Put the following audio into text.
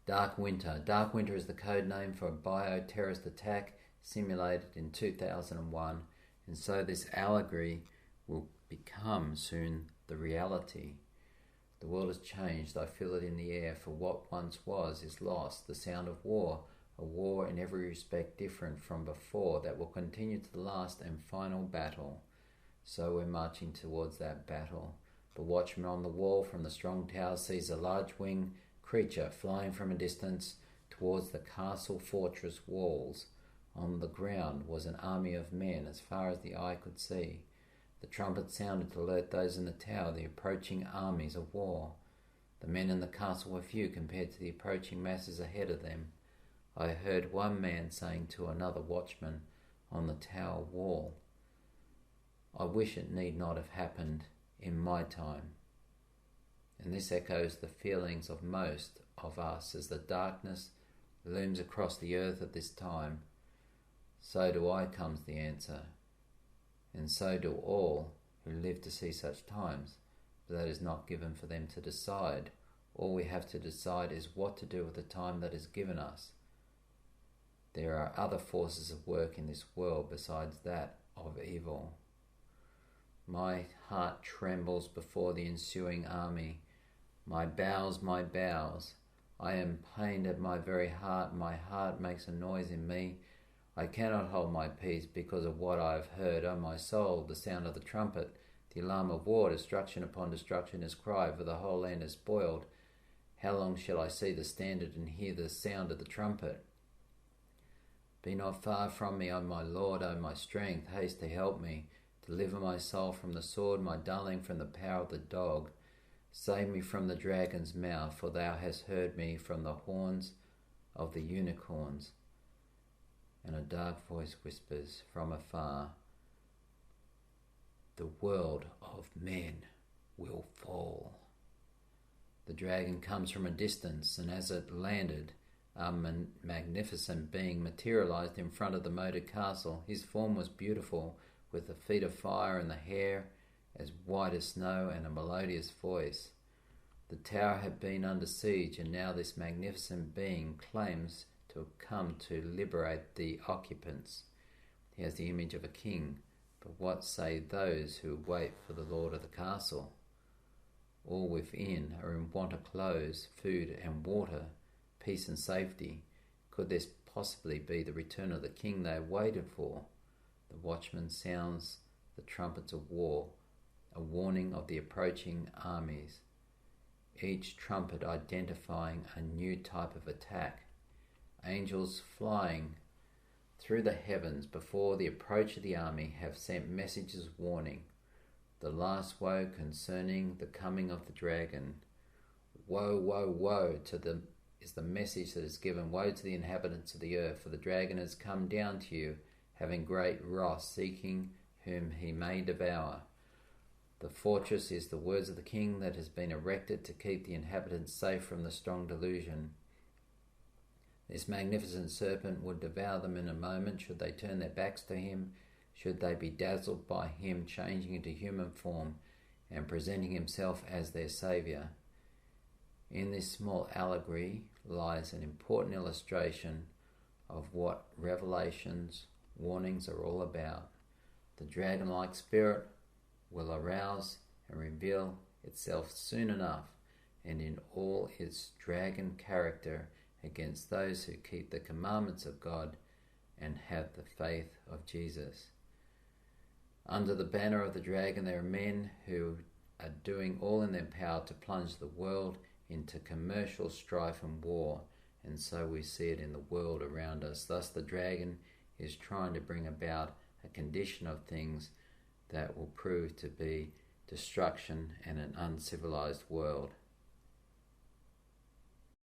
Dark Winter. Dark Winter is the code name for a bio-terrorist attack simulated in 2001, and so this allegory will become soon the reality. The world has changed, I feel it in the air, for what once was is lost. The sound of war, a war in every respect different from before, that will continue to the last and final battle. So we're marching towards that battle. The watchman on the wall from the strong tower sees a large winged creature flying from a distance towards the castle fortress walls. On the ground was an army of men as far as the eye could see. The trumpet sounded to alert those in the tower, the approaching armies of war. The men in the castle were few compared to the approaching masses ahead of them. I heard one man saying to another watchman on the tower wall, "I wish it need not have happened in my time." And this echoes the feelings of most of us as the darkness looms across the earth at this time. So do I, comes the answer, and so do all who live to see such times, but that is not given for them to decide. All we have to decide is what to do with the time that is given us. There are other forces of work in this world besides that of evil. My heart trembles before the ensuing army. My bowels, I am pained at my very heart. My heart makes a noise in me. I cannot hold my peace because of what I have heard. O my soul, the sound of the trumpet, the alarm of war, destruction upon destruction is cried, for the whole land is spoiled. How long shall I see the standard and hear the sound of the trumpet? Be not far from me, O my Lord, O my strength. Haste to help me. Deliver my soul from the sword, my darling from the power of the dog. Save me from the dragon's mouth, for thou hast heard me from the horns of the unicorns. And a dark voice whispers from afar, the world of men will fall. The dragon comes from a distance, and as it landed, a magnificent being materialized in front of the moated castle. His form was beautiful, with the feet of fire and the hair as white as snow and a melodious voice. The tower had been under siege, and now this magnificent being claims to have come to liberate the occupants. He has the image of a king, but what say those who wait for the lord of the castle? All within are in want of clothes, food and water, peace and safety. Could this possibly be the return of the king they have waited for? The watchman sounds the trumpets of war, a warning of the approaching armies, each trumpet identifying a new type of attack. Angels flying through the heavens before the approach of the army have sent messages of warning. The last woe concerning the coming of the dragon. Woe, woe, woe is the message that is given. Woe to the inhabitants of the earth, for the dragon has come down to you, having great wrath, seeking whom he may devour. The fortress is the words of the king that has been erected to keep the inhabitants safe from the strong delusion. This magnificent serpent would devour them in a moment should they turn their backs to him, should they be dazzled by him changing into human form and presenting himself as their saviour. In this small allegory lies an important illustration of what Revelation's warnings are all about. The dragon-like spirit will arouse and reveal itself soon enough, and in all its dragon character, against those who keep the commandments of God and have the faith of Jesus. Under the banner of the dragon, there are men who are doing all in their power to plunge the world into commercial strife and war, and so we see it in the world around us. Thus the dragon is trying to bring about a condition of things that will prove to be destruction and an uncivilized world.